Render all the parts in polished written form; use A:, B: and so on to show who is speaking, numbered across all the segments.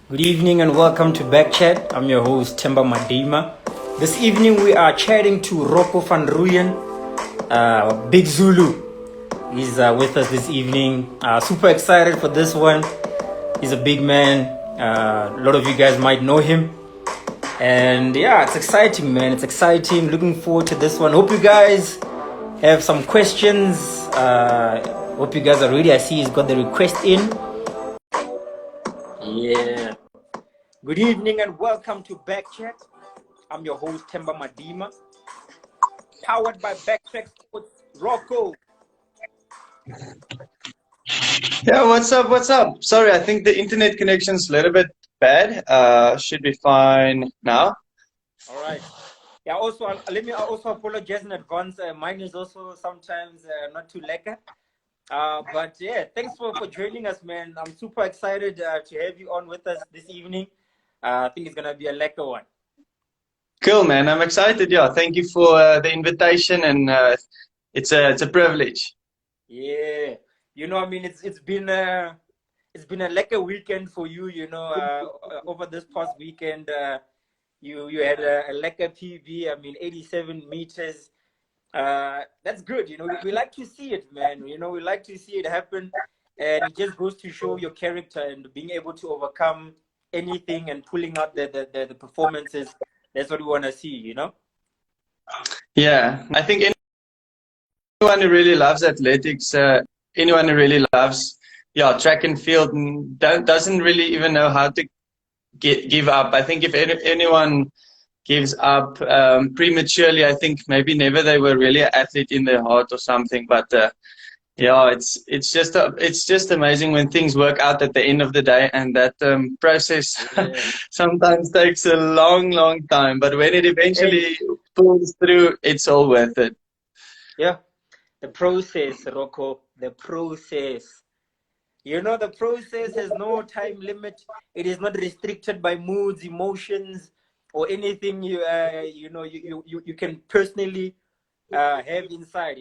A: Good evening and welcome to BackChat. I'm your host, Temba Madima. This evening we are chatting to Rocco van Rooyen, Big Zulu. He's with us this evening. Super excited for this one. He's a big man. A lot of you guys might know him. And yeah, it's exciting, man. It's exciting. Looking forward to this one. Hope you guys have some questions. Hope you guys are ready. I see he's got the request in. Yeah. Good evening and welcome to BackChat. I'm your host, Temba Madima. Powered by Backtrack Sports, Rocco.
B: Yeah, what's up? What's up? Sorry, I think the internet connection's a little bit bad. Should be fine now.
A: All right. Yeah, also, let me also apologize in advance. Mine is also sometimes not too lekker. But yeah, thanks for joining us, man. I'm super excited to have you on with us this evening. I think it's going to be a lekker one.
B: Cool, man. I'm excited. Yeah, thank you for the invitation, and it's a privilege.
A: Yeah, I mean, it's been a lekker weekend for you. Over this past weekend, you had a lekker PB. I mean, 87 meters. That's good. We like to see it, man. We like to see it happen, and it just goes to show your character and being able to overcome anything and pulling out the performances. That's what we want to see.
B: Yeah, I think anyone who really loves athletics, anyone who really loves, track and field, and doesn't really even know how to give up. I think if anyone gives up prematurely, I think maybe never they were really an athlete in their heart or something. But yeah, it's just amazing when things work out at the end of the day, and that process sometimes takes a long time. But when it eventually pulls through, it's all worth it.
A: Yeah, the process, Rocco, the process. The process has no time limit. It is not restricted by moods, emotions, or anything you can personally have inside.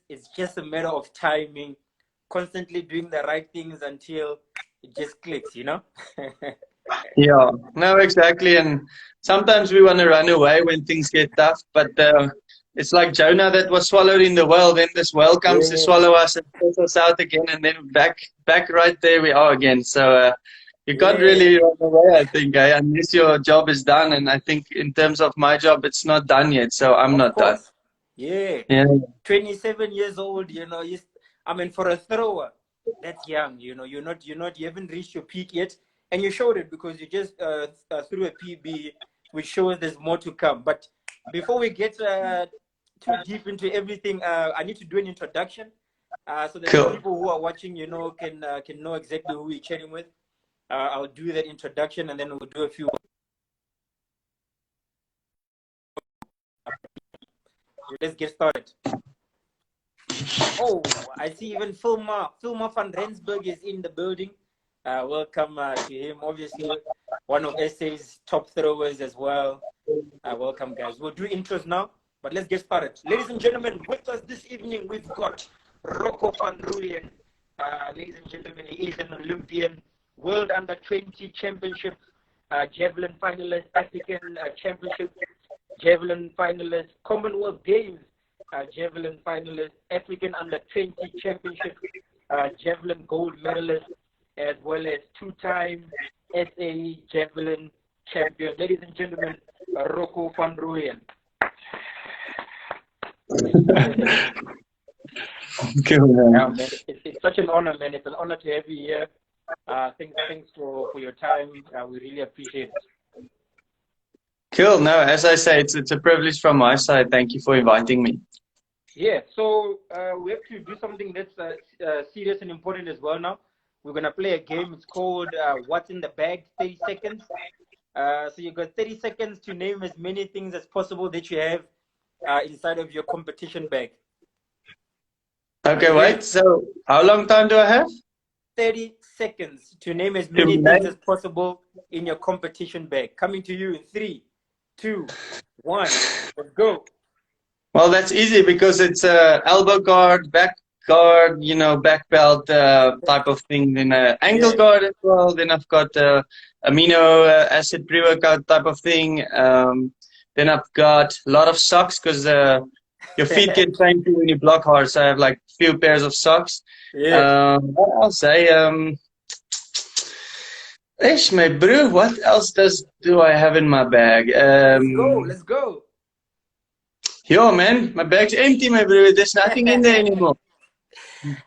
A: It's just a matter of timing, constantly doing the right things until it just clicks.
B: Yeah, no, exactly. And sometimes we want to run away when things get tough, but it's like Jonah that was swallowed in the whale. Then this whale comes to swallow us and puts us out again, and then back right there we are again. So you can't really run away, I think, unless your job is done. And I think in terms of my job, it's not done yet, so I'm not done.
A: Yeah. 27 years old. I mean, for a thrower, that's young. You haven't reached your peak yet, and you showed it because you just threw a PB, which shows there's more to come. But before we get too deep into everything, I need to do an introduction so that the people who are watching, can know exactly who we're chatting with. I'll do that introduction, and then we'll do a few. Let's get started. Oh, I see even Filma van Rensburg is in the building. Welcome to him. Obviously, one of SA's top throwers as well. Welcome, guys. We'll do intros now, but let's get started. Ladies and gentlemen, with us this evening, we've got Rocco van Rooyen. Ladies and gentlemen, he is an Olympian, World Under-20 Championship, Javelin finalist, African Championship, Javelin finalist, Commonwealth Games, Javelin finalist, African Under-20 Championship, Javelin gold medalist, as well as two-time SA Javelin champion. Ladies and gentlemen, Rocco van Rooyen. It's such an honor, man. It's an honor to have you here. Thanks for your time. We really appreciate it.
B: Cool. No, as I say, it's a privilege from my side. Thank you for inviting me.
A: Yeah, so we have to do something that's serious and important as well now. We're going to play a game. It's called What's in the Bag, 30 seconds. So you've got 30 seconds to name as many things as possible that you have inside of your competition bag.
B: Okay, wait. So how long time do I have?
A: 30 seconds to name as many things as possible in your competition bag. Coming to you in 3, 2, 1. Let's go.
B: Well, that's easy because it's elbow guard, back guard, you know, back belt type of thing. Then ankle guard as well. Then I've got amino acid pre-workout type of thing. Then I've got a lot of socks because your feet get painful when you block hard. So I have like few pairs of socks. What else? Ish, my bro, what else do I have in my bag?
A: Let's go.
B: Yo, man, my bag's empty, my bro. There's nothing in there anymore.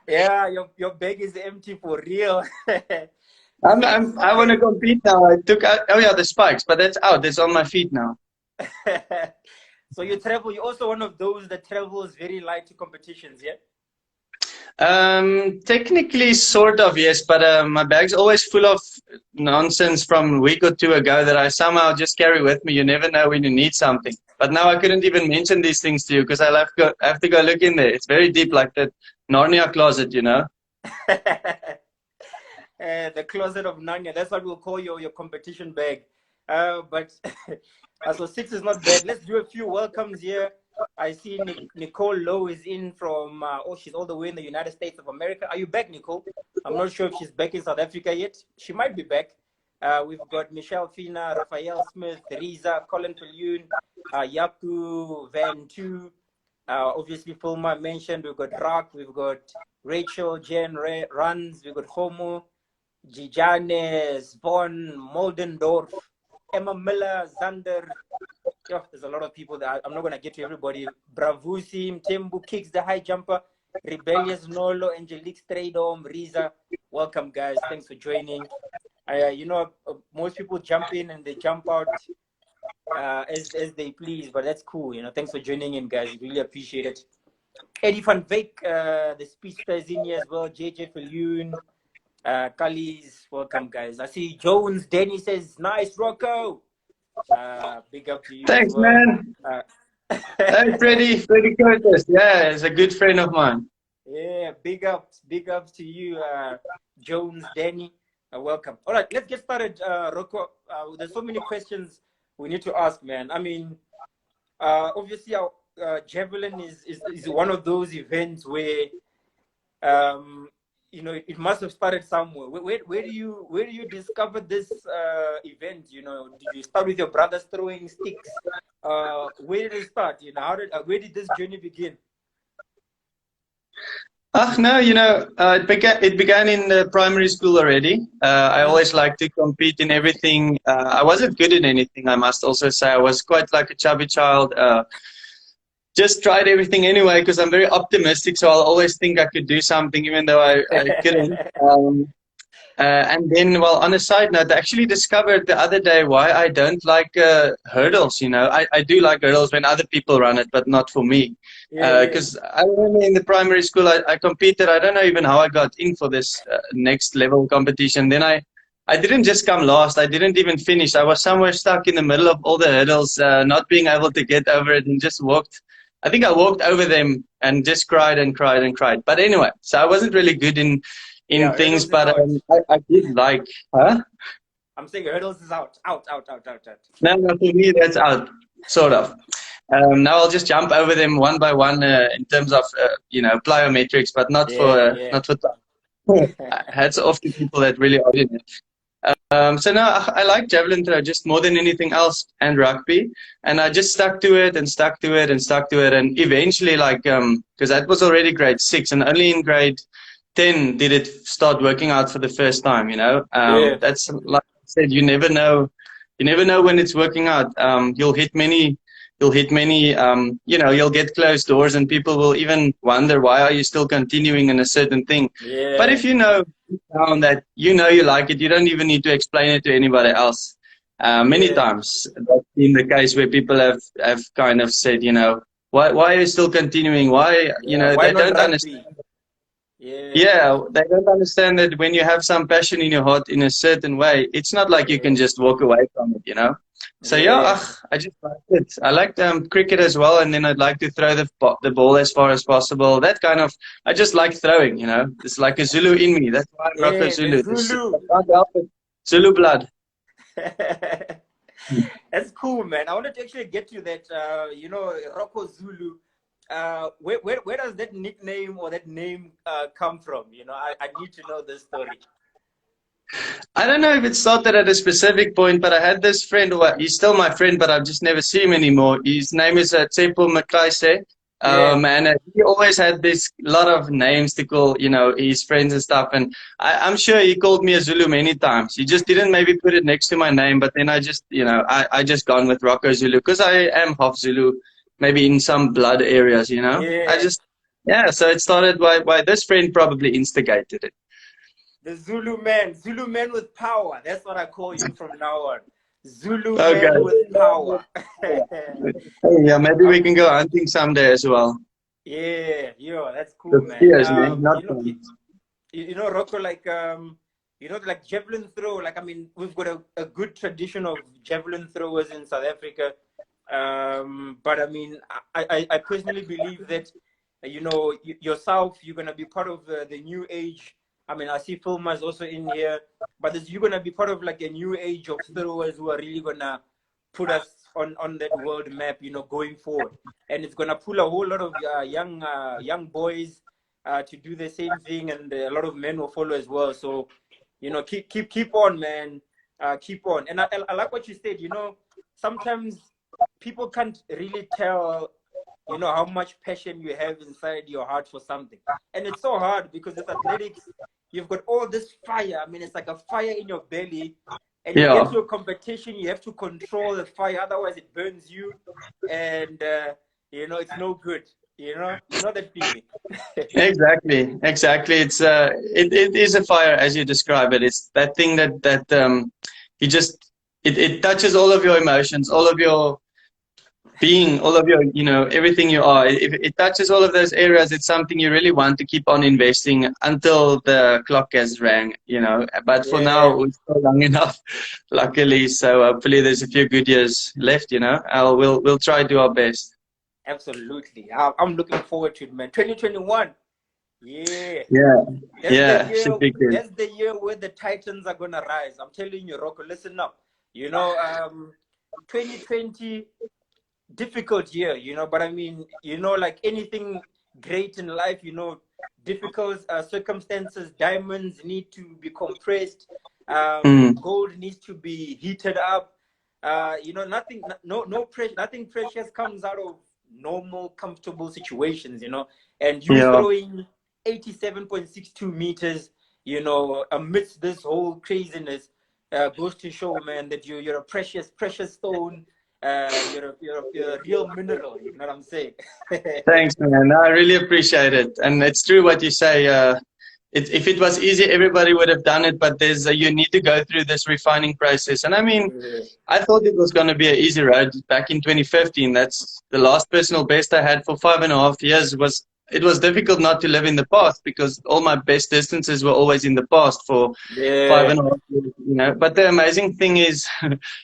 A: Yeah, your bag is empty for real.
B: I want to compete now. I took out, oh yeah, the spikes, but that's out. It's on my feet now.
A: So you travel. You're also one of those that travels very light to competitions, yeah?
B: Technically, sort of, yes, but my bag's always full of nonsense from a week or two ago that I somehow just carry with me. You never know when you need something. But now I couldn't even mention these things to you because I have to go look in there. It's very deep, like that Narnia closet, you know.
A: The closet of Narnia. That's what we'll call your competition bag. But so 6 is not bad. Let's do a few welcomes here. I see Nicole Lowe is in from, she's all the way in the United States of America. Are you back, Nicole? I'm not sure if she's back in South Africa yet. She might be back. We've got Michelle Fina, Raphael Smith, Riza, Colin Pilyoun, Yaku, Van Tu. Obviously, Fulma mentioned. We've got Rock, we've got Rachel, Jen, Runs, we've got Homo, Gijanes, Von, Moldendorf, Emma Miller, Zander. Yo, there's a lot of people that I'm not going to get to everybody. Bravusim, Tembu, Kicks the High Jumper, Rebellious Nolo, Angelique Straydom, Riza. Welcome, guys. Thanks for joining. You know, most people jump in and they jump out as they please, but that's cool. You know, thanks for joining in, guys. Really appreciate it. Eddie van Veek, the speedster is in here as well. JJ Filyoun, Kalis, welcome, guys. I see Jones. Danny says, nice, Rocco. Big up to you.
B: Thanks,
A: as well.
B: man. Hey, Freddie Curtis. Yeah, he's a good friend of mine.
A: Yeah, big ups to you, Jones, Danny. Welcome. All right, let's get started, Rocco. There's so many questions we need to ask, man. I mean, obviously, Javelin is one of those events where, you know, it must have started somewhere. Where do you discover this event? You know, did you start with your brothers throwing sticks? Where did it start? You know, where did this journey begin?
B: No, you know, it began in the primary school already. I always liked to compete in everything. I wasn't good in anything, I must also say. I was quite like a chubby child. Just tried everything anyway because I'm very optimistic, so I'll always think I could do something even though I couldn't. And then, well, on a side note, I actually discovered the other day why I don't like hurdles, you know. I do like hurdles when other people run it, but not for me. Because I remember in the primary school, I competed. I don't know even how I got in for this next level competition. Then I didn't just come last. I didn't even finish. I was somewhere stuck in the middle of all the hurdles, not being able to get over it, and just walked. I think I walked over them and just cried and cried and cried. But anyway, so I wasn't really good in things, but I did like, huh?
A: I'm saying hurdles is out.
B: No, for me that's out, sort of. Now I'll just jump over them one by one in terms of you know, plyometrics, but not for hats off to people that really are in it. So now I like javelin throw just more than anything else, and rugby, and I just stuck to it and stuck to it and stuck to it, and eventually, like, because that was already grade 6, and only in grade 10 did it start working out for the first time, you know. That's, like I said, you never know when it's working out. You'll hit many, you know, you'll get closed doors and people will even wonder, why are you still continuing in a certain thing? But if you know that you know you like it, you don't even need to explain it to anybody else. Many times that's been the case where people have kind of said, you know, why are you still continuing? Why, you know, they don't understand. Yeah, they don't understand that when you have some passion in your heart in a certain way, it's not like you can just walk away from it, you know. So I just like it. I like cricket as well, and then I'd like to throw the ball as far as possible. That kind of, I just like throwing, you know. It's like a Zulu in me. That's why I'm Rocco Zulu. Zulu blood.
A: That's cool, man. I wanted to actually get to that. You know, Rocco Zulu. where does that nickname or that name come from? You know, I need to know this story.
B: I don't know if it started at a specific point, but I had this friend, well, he's still my friend, but I've just never seen him anymore. His name is Tsepo Makaise.
A: Yeah.
B: And he always had this lot of names to call, you know, his friends and stuff. And I'm sure he called me a Zulu many times. He just didn't maybe put it next to my name, but then I just, you know, I just gone with Rocco Zulu because I am half Zulu, maybe in some blood areas, you know.
A: Yeah.
B: Yeah, so it started by this friend probably instigated it.
A: The Zulu man with power. That's what I call you from now on. Zulu man
B: Okay.
A: with power.
B: Yeah, maybe we
A: Um,
B: can go hunting someday as well.
A: yeah, yo, that's cool,
B: The
A: man.
B: spears, man, not guns.
A: You know, Rocco, like you know, like javelin throw. Like, I mean, we've got a good tradition of javelin throwers in South Africa. But I mean, I personally believe that, you know, yourself, you're gonna be part of the new age. I mean, I see filmers also in here, but you're gonna be part of like a new age of throwers who are really gonna put us on that world map, you know, going forward. And it's gonna pull a whole lot of young boys to do the same thing, and a lot of men will follow as well. So, you know, keep on, man. Keep on. And I like what you said. You know, sometimes people can't really tell, you know, how much passion you have inside your heart for something. And it's so hard because with athletics, you've got all this fire. I mean, it's like a fire in your belly. And you get
B: Yeah,
A: to a competition, you have to control the fire, otherwise it burns you. And, you know, it's no good. You know that feeling.
B: exactly. It is a fire as you describe it. It's that thing that you just it touches all of your emotions, all of your being, all of your, you know, everything you are. If it touches all of those areas, it's something you really want to keep on investing until the clock has rang, you know. But for now,
A: Yeah,
B: we're still young enough, luckily. So hopefully, there's a few good years left, you know. We'll try to do our best.
A: absolutely. I'm looking forward to it, man. 2021. Yeah.
B: Yeah,
A: That's the
B: yeah,
A: year.
B: should be good.
A: That's the year where the Titans are gonna rise. I'm telling you, Rocco. Listen up. You know, 2020 difficult year. You know, but I mean, you know, like anything great in life, you know, difficult circumstances. Diamonds need to be compressed.
B: Mm,
A: Gold needs to be heated up. You know, no pressure. Nothing precious comes out of normal, comfortable situations. You know, and you
B: yeah.
A: throwing 87.62 meters, you know, amidst this whole craziness, goes to show, man, that you're a precious stone. You're a real mineral. You know what I'm saying?
B: Thanks, man. I really appreciate it. And it's true what you say. If it was easy, everybody would have done it. But you need to go through this refining process. And I mean,
A: Yeah,
B: I thought it was going to be an easy road back in 2015. That's the last personal best I had for 5.5 years. It was difficult not to live in the past because all my best distances were always in the past for five
A: yeah,
B: and a half years, you know. But the amazing thing is,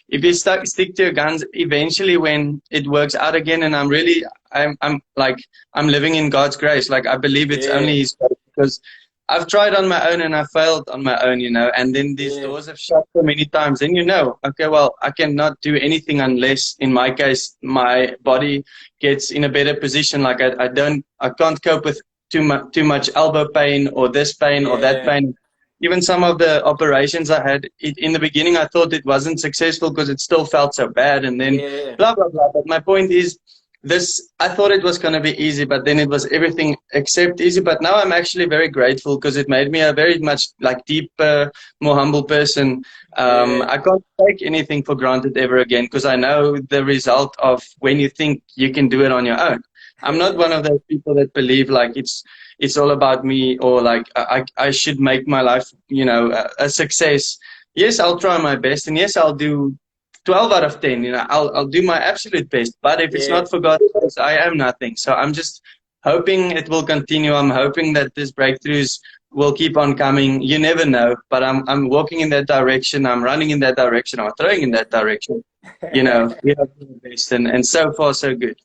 B: if you stick to your guns, eventually when it works out again, and I'm like, I'm living in God's grace. Like I believe it's
A: yeah,
B: only His grace because I've tried on my own and I failed on my own, you know, and then these
A: yeah,
B: doors have shut so many times. And you know, okay, well, I cannot do anything unless, in my case, my body gets in a better position. Like I can't cope with too much elbow pain or this pain or that
A: yeah,
B: pain. Even some of the operations I had in the beginning, I thought it wasn't successful because it still felt so bad. And then
A: yeah,
B: blah blah blah. But my point is, I thought it was going to be easy, but then it was everything except easy. But now I'm actually very grateful because it made me a very much like deeper, more humble person.
A: yeah,
B: I can't take anything for granted ever again because I know the result of when you think you can do it on your own. I'm not one of those people that believe like it's all about me or like I should make my life, you know, a success. Yes, I'll try my best, and yes, I'll do 12 out of 10, you know, I'll do my absolute best. But if it's
A: yeah,
B: not for God, I am nothing. So I'm just hoping it will continue. I'm hoping that these breakthroughs will keep on coming. You never know, but I'm walking in that direction. I'm running in that direction. I'm throwing in that direction. You know, we are doing the best, and so far so good.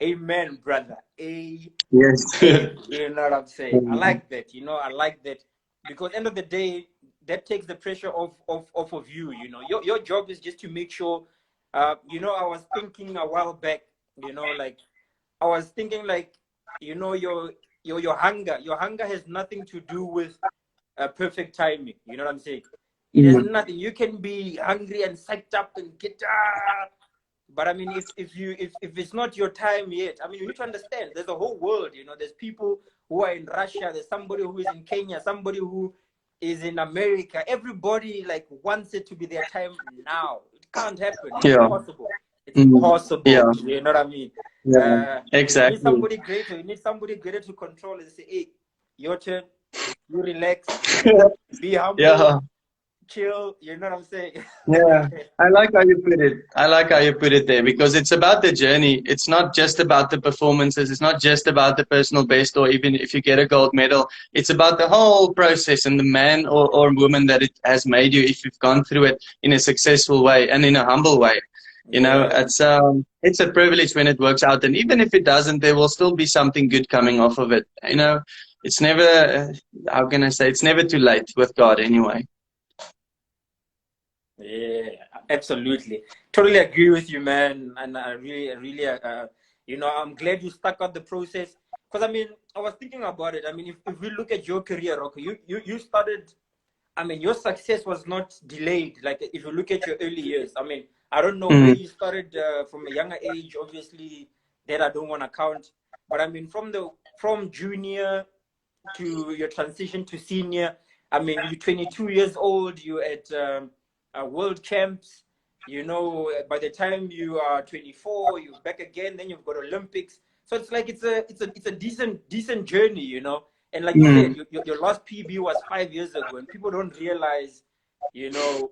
A: Amen, brother. Amen.
B: Yes.
A: You know what I'm saying? I like that. You know, I like that because end of the day, that takes the pressure off of you. You know, your job is just to make sure. You know, I was thinking a while back. You know, like I was thinking like, you know, your hunger has nothing to do with perfect timing. You know what I'm saying? It has nothing. You can be hungry and psyched up and get but I mean, if it's not your time yet, I mean, you need to understand. There's a whole world. You know, there's people who are in Russia. There's somebody who is in Kenya. Somebody who is in America. Everybody like wants it to be their time now. It can't happen. It's
B: Yeah.
A: impossible. It's impossible.
B: Yeah.
A: You know what I mean?
B: Yeah.
A: You need
B: Exactly.
A: somebody greater. You need somebody greater to control and say, "Hey, your turn. You relax. Be humble.
B: Yeah.
A: Chill." You know what I'm saying?
B: Yeah, I like how you put it. I like how you put it there because it's about the journey. It's not just about the performances. It's not just about the personal best or even if you get a gold medal. It's about the whole process and the man or woman that it has made you if you've gone through it in a successful way and in a humble way. You know,
A: Yeah.
B: it's a privilege when it works out. And even if it doesn't, there will still be something good coming off of it. You know, it's never, how can I say, it's never too late with God anyway.
A: Yeah, absolutely. Totally agree with you, man. And I really, you know, I'm glad you stuck out the process. Because, I mean, I was thinking about it. I mean, if we look at your career, Rocco, you started, I mean, your success was not delayed. Like, if you look at your early years, I mean, I don't know where
B: Mm,
A: you started from a younger age. Obviously, that I don't want to count. But, I mean, from junior to your transition to senior. I mean, you're 22 years old. You're at world champs. You know, by the time you are 24, you're back again. Then you've got Olympics. So it's like it's a decent journey, you know. And like you said,
B: mm.
A: your last PB was 5 years ago, and people don't realize, you know,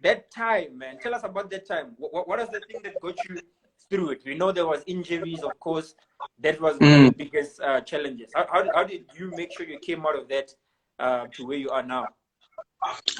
A: that time, man. Tell us about that time. What is the thing that got you through it? We know there was injuries, of course. That was one of the
B: Mm.
A: biggest challenges. How did you make sure you came out of that to where you are now?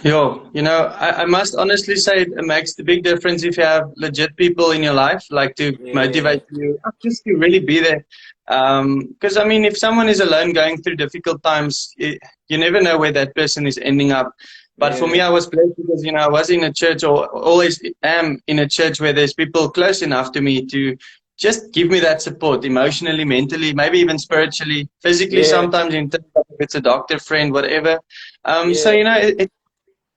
B: Yo, you know, I must honestly say it makes the big difference if you have legit people in your life, like to
A: Yeah,
B: motivate you, just to really be there. Because I mean, if someone is alone going through difficult times, you never know where that person is ending up. But for me,
A: yeah,
B: I was blessed because, you know, I was in a church or always am in a church where there's people close enough to me to just give me that support emotionally, mentally, maybe even spiritually, physically,
A: yeah,
B: sometimes in terms of if it's a doctor friend, whatever. So,
A: yeah,
B: you know,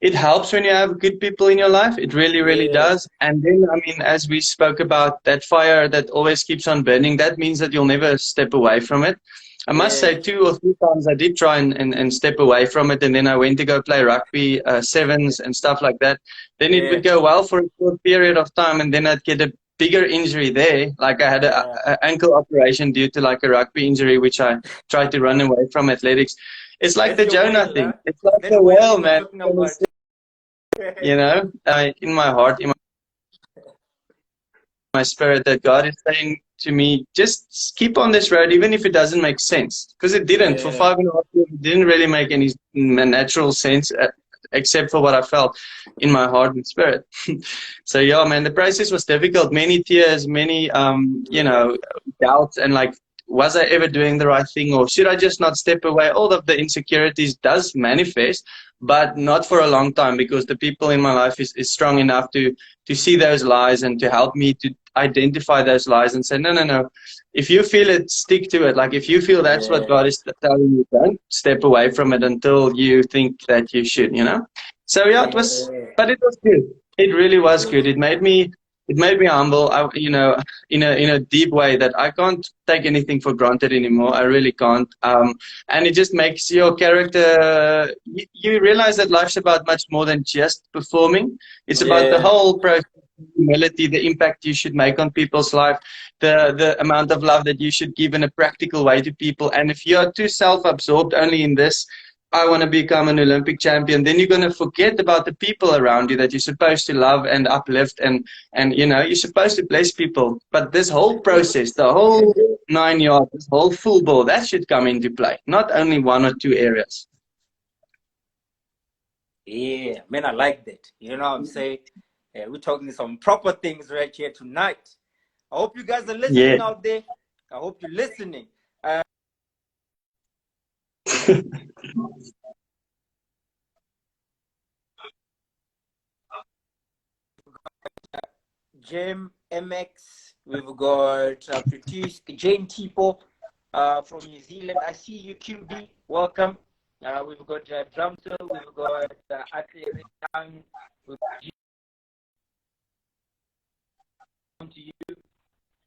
B: it helps when you have good people in your life. It really, really
A: yeah,
B: does. And then, I mean, as we spoke about that fire that always keeps on burning, that means that you'll never step away from it. I must
A: yeah,
B: say, 2 or 3 times I did try and step away from it. And then I went to go play rugby, sevens and stuff like that. Then it
A: yeah,
B: would go well for a short period of time. And then I'd get a bigger injury there. Like I had
A: yeah.
B: a ankle operation due to like a rugby injury, which I tried to run away from athletics. It's like
A: That's
B: the
A: your
B: Jonah
A: whale,
B: thing.
A: huh?
B: It's like
A: That
B: the
A: whale
B: whale,
A: you were
B: man.
A: talking about.
B: You know, in my heart, in my spirit, that God is saying to me, just keep on this road, even if it doesn't make sense. Because it didn't. For
A: Yeah,
B: 5.5 years, it didn't really make any natural sense, except for what I felt in my heart and spirit. So, yeah, man, the process was difficult. Many tears, many, you
A: yeah,
B: know, doubts, and like, was I ever doing the right thing, or should I just not step away? All of the insecurities does manifest, but not for a long time, because the people in my life is strong enough to see those lies and to help me to identify those lies and say, no, no, no. If you feel it, stick to it. Like if you feel that's what
A: yeah,
B: God is telling you, don't step away from it until you think that you should, you know? So yeah, it was,
A: yeah,
B: but it was good. It really was good. It made me humble. You know, in a deep way that I can't take anything for granted anymore. I really can't. And it just makes your character. You realize that life's about much more than just performing. It's about the
A: yeah,
B: whole process, humility, the impact you should make on people's life, the amount of love that you should give in a practical way to people. And if you're too self-absorbed only in this, I want to become an Olympic champion, then you're going to forget about the people around you that you're supposed to love and uplift, and you know, you're supposed to bless people. But this whole process, the whole 9 yards, this whole full ball, that should come into play, not only 1 or 2 areas.
A: yeah. Man, I like that. You know what I'm saying? We're talking some proper things right here tonight. I hope you guys are
B: Yeah.
A: listening out there. I hope you're listening. Jem MX. We've got Pritish, Jane Tipo from New Zealand. I see you, QB. Welcome. We've got Drumsel. We've got Ate Young. We've got to you.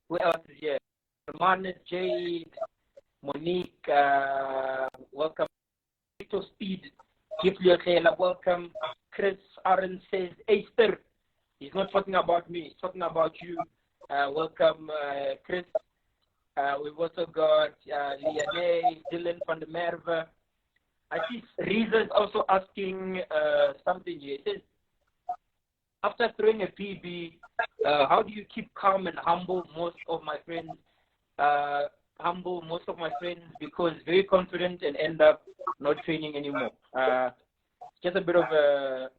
A: Who else is here? Romanis, Jade, Monique. Welcome. Little Speed. Kiplia, welcome. Chris Aaron says, Easter. He's not talking about me. He's talking about you. Welcome, Chris. We've also got Liane, Dylan van der Merwe. I see Reeza's also asking something here. It says, after throwing a PB, how do you keep calm and humble most of my friends? Because very confident and end up not training anymore. Just a bit of a,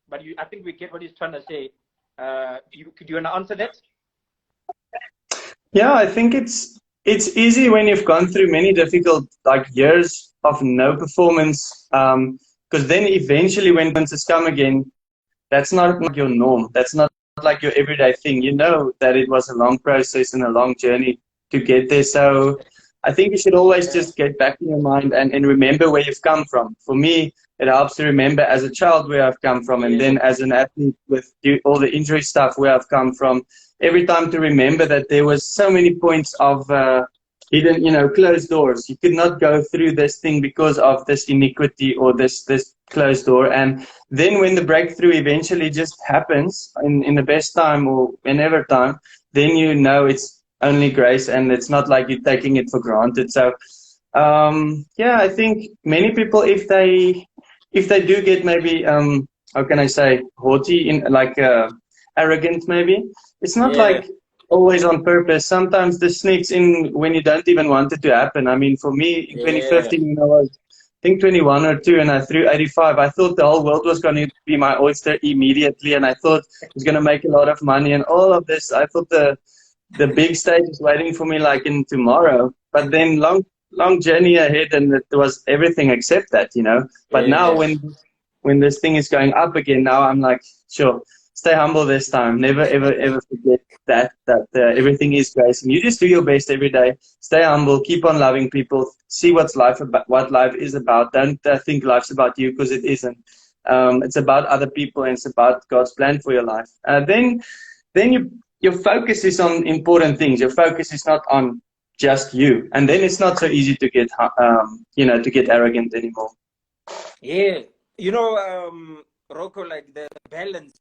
A: but I think we get what he's trying to say. Could you want to answer that?
B: Yeah, I think it's easy when you've gone through many difficult years of no performance, because then eventually when it's come again, that's not like your norm. That's not like your everyday thing. You know that it was a long process and a long journey to get there. So I think you should always just get back in your mind and remember where you've come from. For me, it helps to remember as a child where I've come from, and then as an athlete with all the injury stuff where I've come from. Every time to remember that there was so many points of hidden, closed doors. You could not go through this thing because of this iniquity or this closed door. And then when the breakthrough eventually just happens in the best time or whenever time, then you know it's only grace and it's not like you're taking it for granted. So yeah, I think many people, if they do get maybe how can I say, haughty, in arrogant maybe, it's not like always on purpose. Sometimes this sneaks in when you don't even want it to happen. I mean, for me in 2015, when I was, I think, 21 or 2, and I threw 85, I thought the whole world was going to be my oyster immediately, and I thought I was going to make a lot of money and all of this. I thought the big stage is waiting for me like in tomorrow, but then long journey ahead, and it was everything except that, But now when this thing is going up again, now I'm like, sure, stay humble this time. Never, ever, ever forget that everything is grace. And you just do your best every day. Stay humble. Keep on loving people. See what life is about. Don't think life's about you, because it isn't. It's about other people, and it's about God's plan for your life. Then your focus is on important things. Your focus is not on just you. And then it's not so easy to get, to get arrogant anymore.
A: Yeah. Rocco, like the balance,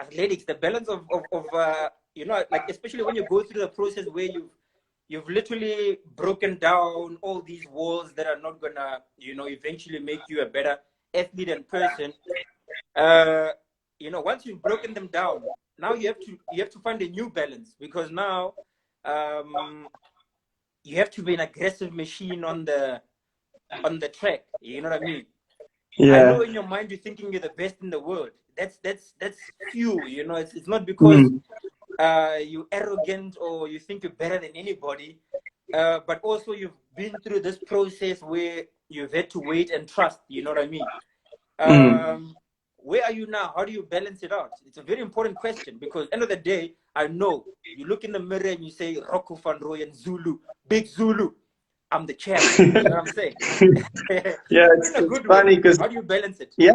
A: athletics, the balance of especially when you go through the process where you've literally broken down all these walls that are not gonna, eventually make you a better athlete and person. Once you've broken them down, now you have to find a new balance, because now you have to be an aggressive machine on the track. You know what I mean? Yeah. I know in your mind you're thinking you're the best in the world. That's few. It's not because you're arrogant or you think you're better than anybody, but also you've been through this process where you've had to wait and trust. You know what I mean? Where are you now? How do you balance it out? It's a very important question, because end of the day, I know you look in the mirror and you say Rocco van Rooyen, Zulu, big Zulu. I'm the champion. You know what I'm saying?
B: Yeah, it's funny because
A: how do you balance it?
B: Yeah.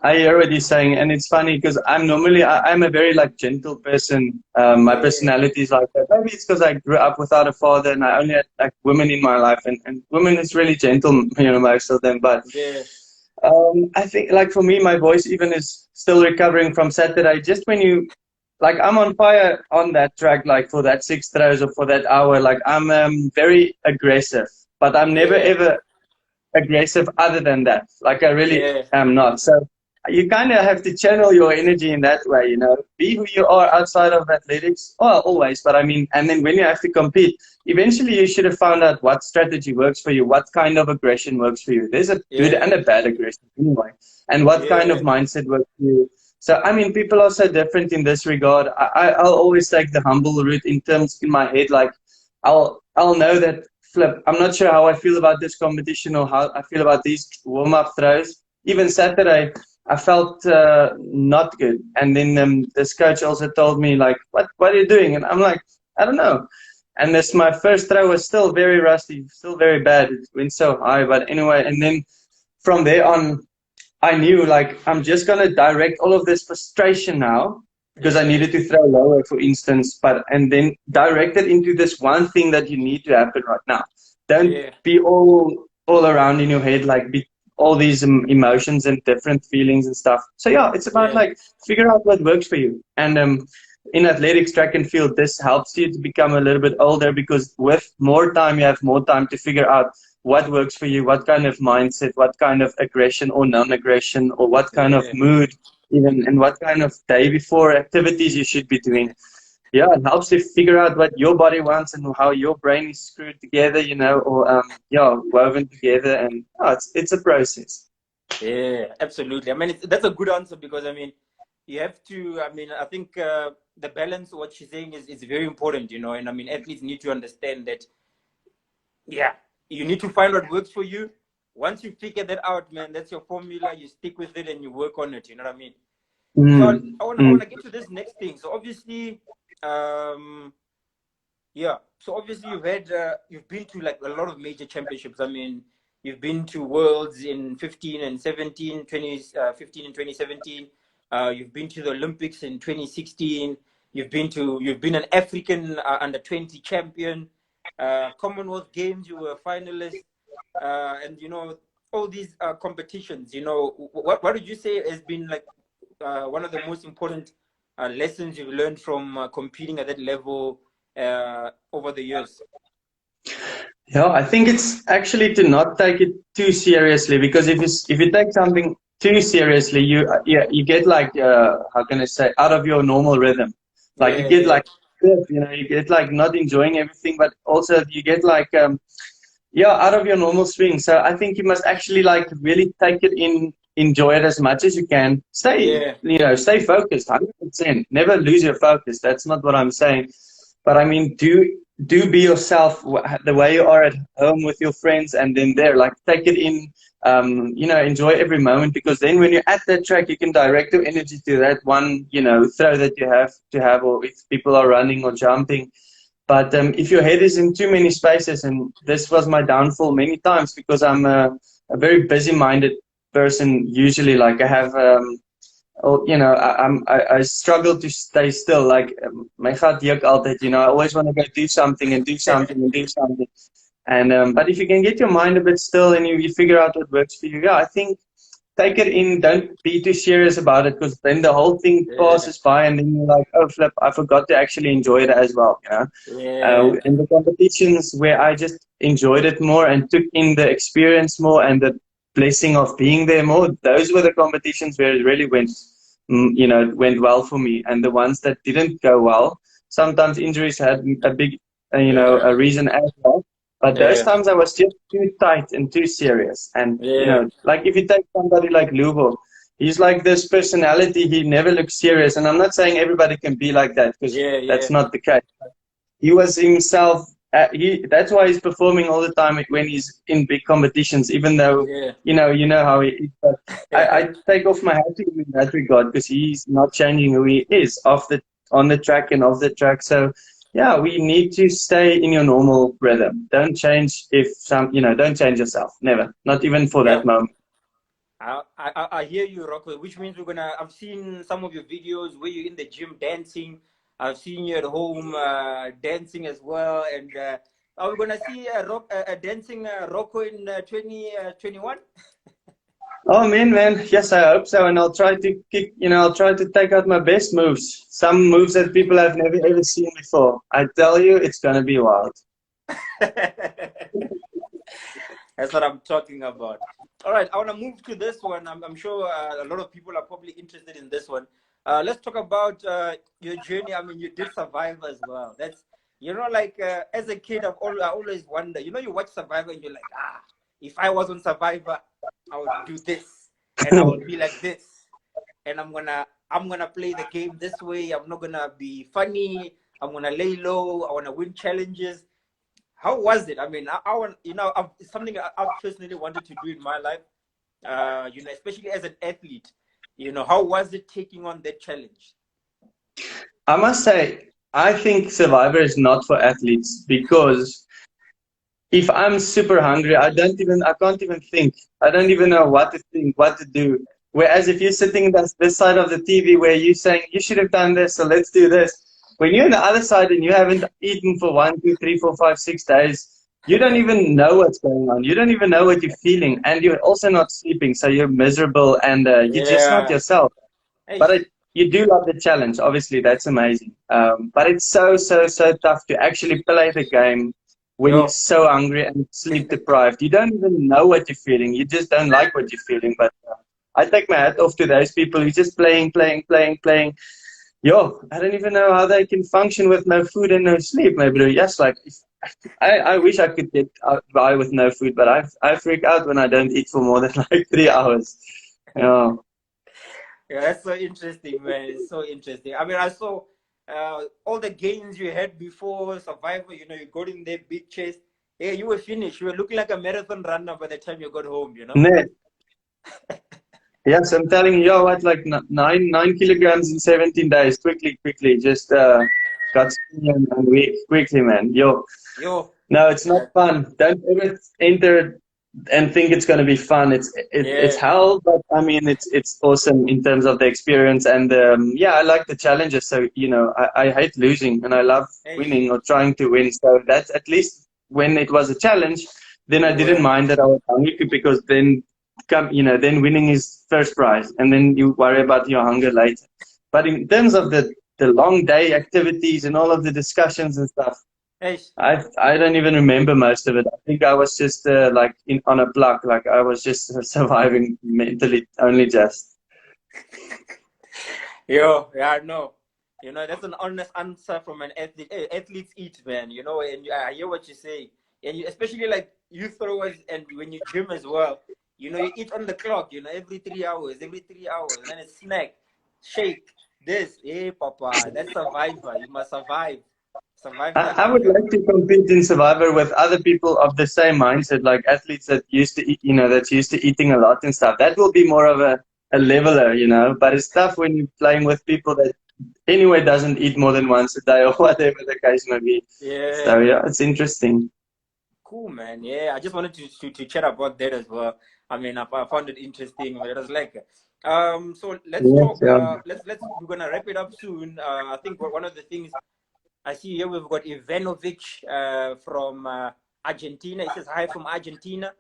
B: I hear what you're saying, and it's funny because I'm a very gentle person. My personality is like that. Maybe it's because I grew up without a father, and I only had women in my life, and women is really gentle, most of them. But I think for me, my voice even is still recovering from Saturday. Just when you I'm on fire on that track, for that 6 throws or for that hour. I'm very aggressive, but I'm never ever aggressive other than that. I really am not. So you kind of have to channel your energy in that way, be who you are outside of athletics. Well, always, but I mean, and then when you have to compete, eventually you should have found out what strategy works for you, what kind of aggression works for you. There's a good and a bad aggression anyway, and what kind of mindset works for you. So, I mean, people are so different in this regard. I'll always take the humble route in my head. I'll know that, I'm not sure how I feel about this competition or how I feel about these warm-up throws. Even Saturday, I felt not good. And then this coach also told me like, what are you doing? And I'm like, I don't know. And this my first throw was still very rusty, still very bad. It went so high, but anyway. And then from there on, I knew like I'm just gonna direct all of this frustration now because I needed to throw lower, for instance, and then direct it into this one thing that you need to happen right now. Don't be all around in your head, like be all these emotions and different feelings and stuff. So yeah, it's about like figure out what works for you. And in athletics, track and field, this helps you to become a little bit older because with more time, you have more time to figure out what works for you, what kind of mindset, what kind of aggression or non-aggression, or what kind of mood, even, and what kind of day before activities you should be doing. Yeah, it helps you figure out what your body wants and how your brain is screwed together, you know, or woven together, and it's a process.
A: Yeah, absolutely. I mean, that's a good answer because I mean, you have to. I mean, I think the balance, what she's saying, is very important, you know. And I mean, athletes need to understand that. Yeah, you need to find what works for you. Once you figure that out, man, that's your formula. You stick with it and you work on it. You know what I mean? So I want to get to this next thing. So obviously, yeah. So obviously you've been to like a lot of major championships. I mean, you've been to Worlds in 15 and 17, 15 and 2017. You've been to the Olympics in 2016. You've been an African under 20 champion. Commonwealth Games, you were a finalist, and you know all these competitions. You know, what would you say has been like one of the most important lessons you've learned from competing at that level over the years?
B: Yeah, I think it's actually to not take it too seriously, because if you take something too seriously, you get like how can I say, out of your normal rhythm. Like you get like, you know, you get like not enjoying everything, but also you get like out of your normal swing. So I think you must actually like really take it in, enjoy it as much as you can. Stay focused, 100%. Never lose your focus. That's not what I'm saying. But I mean, do be yourself the way you are at home with your friends, and then there, like take it in, enjoy every moment, because then when you're at that track, you can direct your energy to that one, throw that you have to have, or if people are running or jumping. But if your head is in too many spaces, and this was my downfall many times, because I'm a very busy-minded person usually. Like I have, I struggle to stay still. Like my gaat juk altyd, I always want to go do something and do something and do something. And but if you can get your mind a bit still and you figure out what works for you, I think take it in. Don't be too serious about it, because then the whole thing passes by, and then you're like, oh flip, I forgot to actually enjoy it as well. And the competitions where I just enjoyed it more and took in the experience more and the blessing of being there more, those were the competitions where it really went well for me. And the ones that didn't go well, sometimes injuries had a big a reason as well. But those times I was just too tight and too serious. And, like if you take somebody like Lubo, he's like this personality, he never looks serious. And I'm not saying everybody can be like that, because that's not the case. He was himself. That's why he's performing all the time when he's in big competitions, even though, you know how he is. But I take off my hat to him in that regard, because he's not changing who he is on the track and off the track. So, yeah, we need to stay in your normal rhythm. Don't change don't change yourself. Never. Not even for that moment.
A: I hear you, Rocco, which means I've seen some of your videos where you're in the gym dancing. I've seen you at home dancing as well. And are we going to see a dancing Rocco in 2021?
B: Oh man, yes, I hope so. And I'll try to take out my best moves. Some moves that people have never ever seen before. I tell you, it's going to be wild.
A: That's what I'm talking about. All right, I want to move to this one. I'm sure a lot of people are probably interested in this one. Let's talk about your journey. I mean, you did Survivor as well. That's, as a kid, I always wonder, you watch Survivor and you're like, if I was on Survivor, I would do this, and I would be like this, and I'm gonna play the game this way. I'm not gonna be funny. I'm gonna lay low. I wanna win challenges. How was it? I mean, it's something I personally wanted to do in my life. Especially as an athlete. You know, how was it taking on that challenge?
B: I must say, I think Survivor is not for athletes because if I'm super hungry, I can't even think. I don't even know what to think, what to do. Whereas if you're sitting this side of the TV where you're saying, you should have done this, so let's do this. When you're on the other side and you haven't eaten for 1, 2, 3, 4, 5, 6 days, you don't even know what's going on. You don't even know what you're feeling. And you're also not sleeping, so you're miserable and you're just not
A: Yeah.
B: yourself.
A: Hey.
B: But you do love the challenge. Obviously, that's amazing. But it's so tough to actually play the game when you're
A: Yo.
B: so hungry and sleep deprived. You don't even know what you're feeling. You just don't like what you're feeling. But I take my hat off to those people who just playing. Yo, I don't even know how they can function with no food and no sleep. Maybe yes, like I wish I could get by with no food, but I freak out when I don't eat for more than like 3 hours. Yeah.
A: Yeah, that's so interesting, man. It's so interesting. I mean, I saw all the gains you had before Survivor. You know, you got in there, big chase. Yeah, you were finished. You were looking like a marathon runner by the time you got home, you know?
B: Nee. Yes, I'm telling you, what, like 9 kilograms in 17 days. Quickly. Just got skinny and weak quickly, man. Yo. No, it's not fun. Don't ever enter and think it's going to be fun. It's hell, but I mean, it's awesome in terms of the experience. And yeah, I like the challenges. So, you know, I hate losing and I love winning or trying to win. So that's at least when it was a challenge, then I didn't mind that I was hungry because then then winning is first prize and then you worry about your hunger later. But in terms of the long day activities and all of the discussions and stuff, I don't even remember most of it. I think I was just like on a block, like I was just surviving mentally only just.
A: Yeah, no. You know, that's an honest answer from an athlete. Hey, athletes eat, man. You know, and I hear what you say. And especially like you throwers and when you gym as well, you know, you eat on the clock, you know, every 3 hours, and then a snack, shake, this. Hey, Papa, that's Survivor. You must survive.
B: I would like to compete in Survivor with other people of the same mindset, like athletes that used to eat, that's used to eating a lot and stuff. That will be more of a leveler, but it's tough when you're playing with people that anyway doesn't eat more than once a day or whatever the case may be.
A: Yeah.
B: So yeah, it's interesting.
A: Cool, man. Yeah, I just wanted to chat about that as well. I mean, I found it interesting. It was like, so let's talk. We're gonna wrap it up soon. I think one of the things I see here, we've got Ivanovic from Argentina. He says hi from Argentina.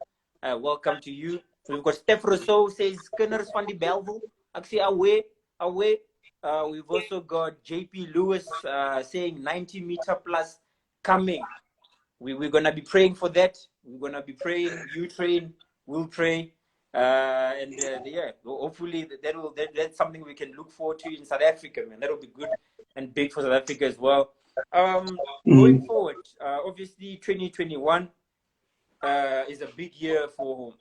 A: Welcome to you. We've got Steph Rousseau says Skinners van die Belleville. Actually, away. We've also got JP Lewis saying 90-meter plus coming. We're gonna be praying for that. We're gonna be praying. You train, we'll pray, and yeah, hopefully that's something we can look forward to in South Africa, man. That'll be good and big for South Africa as well. Going forward, obviously 2021 is a big year for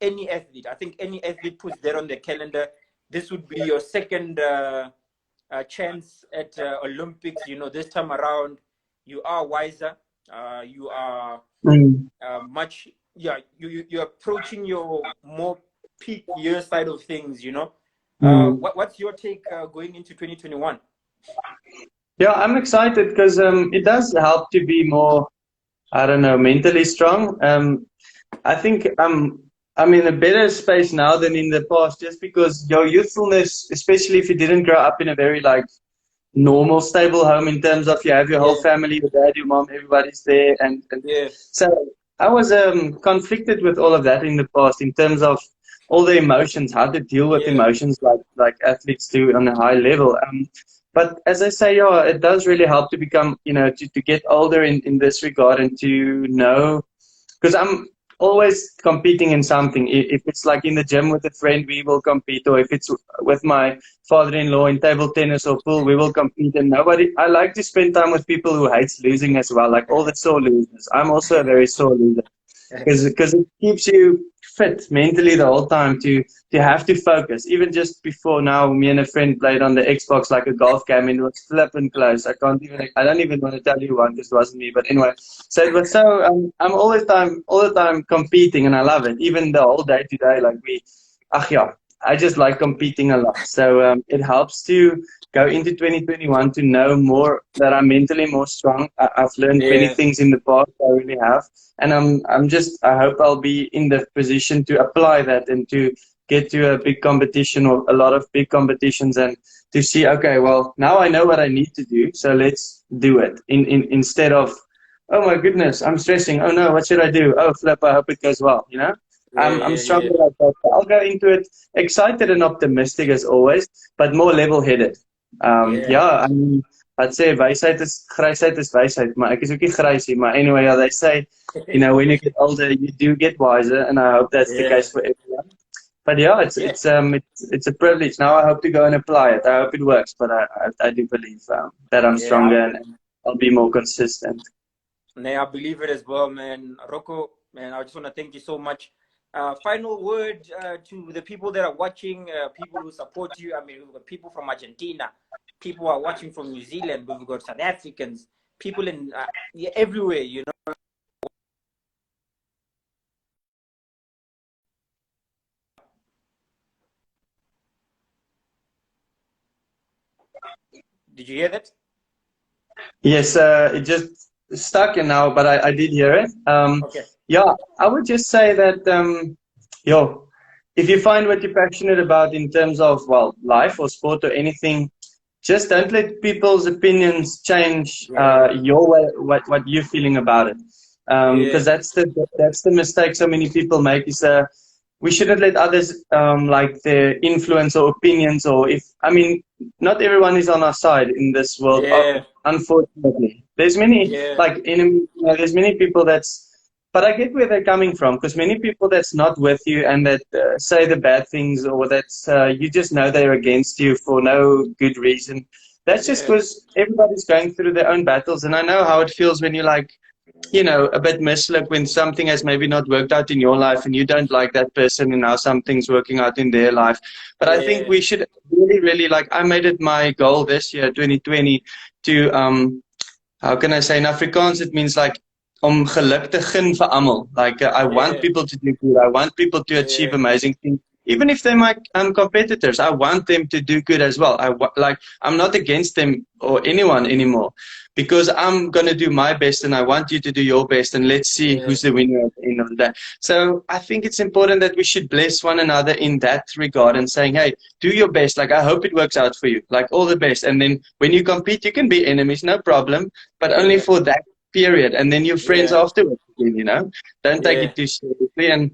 A: any athlete. I think any athlete puts that on their calendar. This would be your second chance at Olympics. You know, this time around, you are wiser. You are much, you're approaching your more peak year side of things, you know. What's your take going into 2021?
B: Yeah, I'm excited because it does help to be more, I don't know, mentally strong. I think I'm in a better space now than in the past just because your youthfulness, especially if you didn't grow up in a very like normal, stable home in terms of you have your whole family, your dad, your mom, everybody's there. And so I was conflicted with all of that in the past in terms of all the emotions, how to deal with emotions like athletes do on a high level. But as I say, it does really help to become, to get older in this regard and to know, because I'm always competing in something. If it's like in the gym with a friend, we will compete, or if it's with my father-in-law in table tennis or pool, we will compete. And I like to spend time with people who hates losing as well, like all the sore losers. I'm also a very sore loser because it keeps you fit mentally the whole time to have to focus. Even just before now, me and a friend played on the Xbox like a golf game, and it was flipping close. I don't even want to tell you one because it wasn't me. But anyway, so it was so. I'm all the time competing, and I love it. Even the whole day today, like just like competing a lot. So it helps to go into 2021 to know more that I'm mentally more strong. I've learned many
A: Yeah,
B: things in the past. I really have, and I hope I'll be in the position to apply that and to get to a big competition or a lot of big competitions and to see, okay, well, now I know what I need to do, so let's do it. Instead of, oh my goodness, I'm stressing. Oh no, what should I do? Oh flip, I hope it goes well. You know,
A: yeah,
B: I'm
A: yeah,
B: stronger
A: yeah,
B: like that. I'll go into it excited and optimistic as always, but more level-headed.
A: yeah,
B: Yeah, I mean, I'd say grysheid is wysheid, maar ek is ook nie grys nie. Maar anyway, yeah, they say, you know, when you get older, you do get wiser, and I hope that's the
A: yeah,
B: case for everyone. But yeah,
A: yeah,
B: it's a privilege. Now I hope to go and apply it. I hope it works, but I do believe that I'm
A: yeah.
B: stronger and I'll be more consistent.
A: I believe it as well, man. Rocco, man, I just want to thank you so much. Final word to the people that are watching, people who support you. I mean, we've got people from Argentina, people who are watching from New Zealand, we've got South Africans, people in yeah, everywhere, you know. Did you hear that?
B: Yes, it just stuck and now, but I did hear it.
A: Okay.
B: Yeah, I would just say that, yo, if you find what you're passionate about in terms of, well, life or sport or anything, just don't let people's opinions change
A: Yeah,
B: your way, what you're feeling about it.
A: yeah,
B: Because that's the mistake so many people make is we shouldn't let others like their influence or opinions or if I mean not everyone is on our side in this world.
A: yeah,
B: Unfortunately, there's many
A: yeah,
B: like enemies. You know, there's many people that's. But I get where they're coming from because many people that's not with you and that say the bad things or that's you just know they're against you for no good reason. That's just
A: yeah,
B: because everybody's going through their own battles, and I know how it feels when you're like you know, a bit misled when something has maybe not worked out in your life and you don't like that person and now something's working out in their life. But I think
A: yeah,
B: we should really, really like, I made it my goal this year, 2020, to, how can I say in Afrikaans, it means like, om geluk te gun vir almal. Like, I want
A: yeah,
B: people to do good. I want people to achieve
A: yeah,
B: amazing things. Even if they're my competitors, I want them to do good as well. Like, I'm not against them or anyone anymore because I'm going to do my best and I want you to do your best and let's see
A: yeah,
B: who's the winner at the end of the day. So I think it's important that we should bless one another in that regard and saying, hey, do your best. Like, I hope it works out for you. Like, all the best. And then when you compete, you can be enemies, no problem, but only
A: yeah,
B: for that period. And then you're friends
A: yeah,
B: afterwards, you know? Don't take
A: yeah,
B: it too seriously. And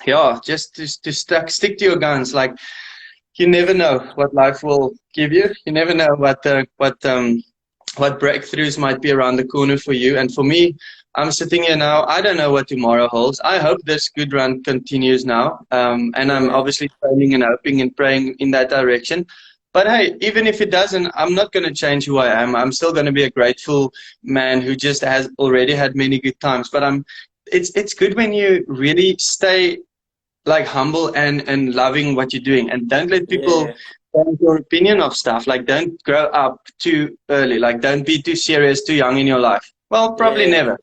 B: yeah, just to stick to your guns. Like, you never know what life will give you. You never know what breakthroughs might be around the corner for you. And for me, I'm sitting here now. I don't know what tomorrow holds. I hope this good run continues now. And I'm
A: yeah,
B: obviously training and hoping and praying in that direction. But hey, even if it doesn't, I'm not going to change who I am. I'm still going to be a grateful man who just has already had many good times. But it's good when you really stay like humble and loving what you're doing and don't let people
A: yeah,
B: change your opinion of stuff. Like don't grow up too early. Like don't be too serious too young in your life. Well, probably
A: yeah,
B: never.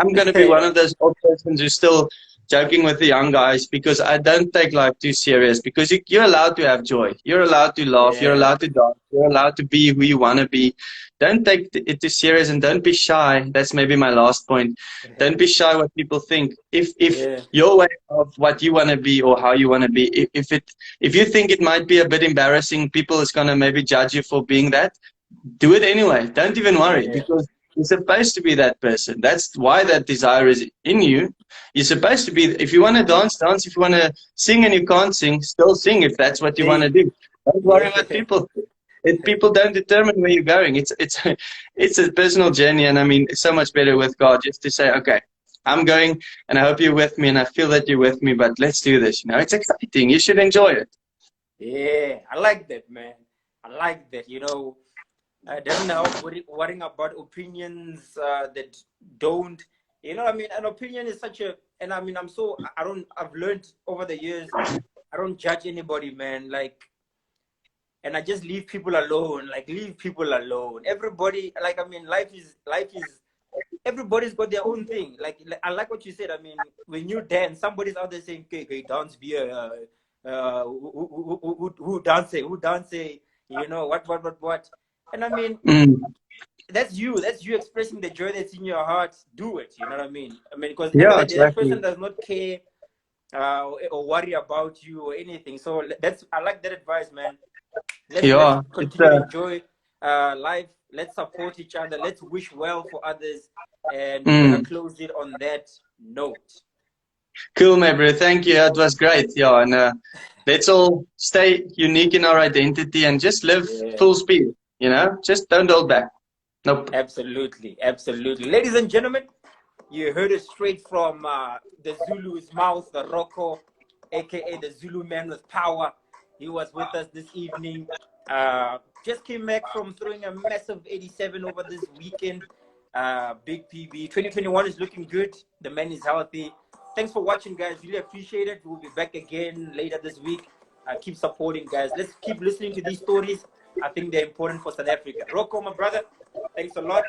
B: I'm going to be one
A: yeah,
B: of those old persons who's still joking with the young guys because I don't take life too serious because you're allowed to have joy. You're allowed to laugh. You're
A: yeah,
B: allowed to dance. You're allowed to be who you want to be. Don't take it too serious and don't be shy. That's maybe my last point. Don't be shy what people think. If
A: yeah,
B: your way of what you want to be or how you want to be, if you think it might be a bit embarrassing, people is going to maybe judge you for being that, do it anyway. Don't even worry
A: yeah,
B: because you're supposed to be that person. That's why that desire is in you. You're supposed to be, if you want to dance, dance. If you want to sing and you can't sing, still sing if that's what you want to
A: sing,
B: do. Don't worry what
A: yeah,
B: people think. People don't determine where you're going. It's a personal journey. And I mean, it's so much better with God just to say, okay, I'm going and I hope you're with me and I feel that you're with me, but let's do this. You know, it's exciting. You should enjoy it.
A: yeah. I like that, man. I like that. You know, doesn't help worrying about opinions that don't. You know, I mean, an opinion is such a, and I mean, I've learned over the years, I don't judge anybody, man. Like, and I just leave people alone. Like, leave people alone. Everybody, like, I mean, life is everybody's got their own thing. Like I like what you said. I mean, when you dance, somebody's out there saying, "Okay, okay, dance beer." who dance, you know, what. And I mean, that's you expressing the joy that's in your heart. Do it, you know what I mean? I mean, because end of
B: Yeah,
A: the day, that
B: exactly.
A: person does not care or worry about you or anything. So I like that advice, man. Let's
B: Yeah, it's
A: continue to enjoy life. Let's support each other. Let's wish well for others, and we're gonna close it on that note.
B: cool, my bro. Thank you. It was great. Yeah, and let's all stay unique in our identity and just live
A: Yeah,
B: full speed. You know, just don't hold back. Nope.
A: absolutely, absolutely. Ladies and gentlemen, you heard it straight from the Zulu's mouth, the Rocco, aka the Zulu man with power. He was with us this evening. Just came back from throwing a massive 87 over this weekend. Big PB. 2021 is looking good. The man is healthy. Thanks for watching, guys. Really appreciate it. We'll be back again later this week. Keep supporting, guys. Let's keep listening to these stories. I think they're important for South Africa. Rocco, my brother, thanks a lot.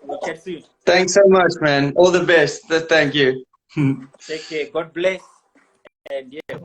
A: We'll chat soon.
B: Thanks so much, man. All the best. Thank you.
A: Take care. God bless. And yeah.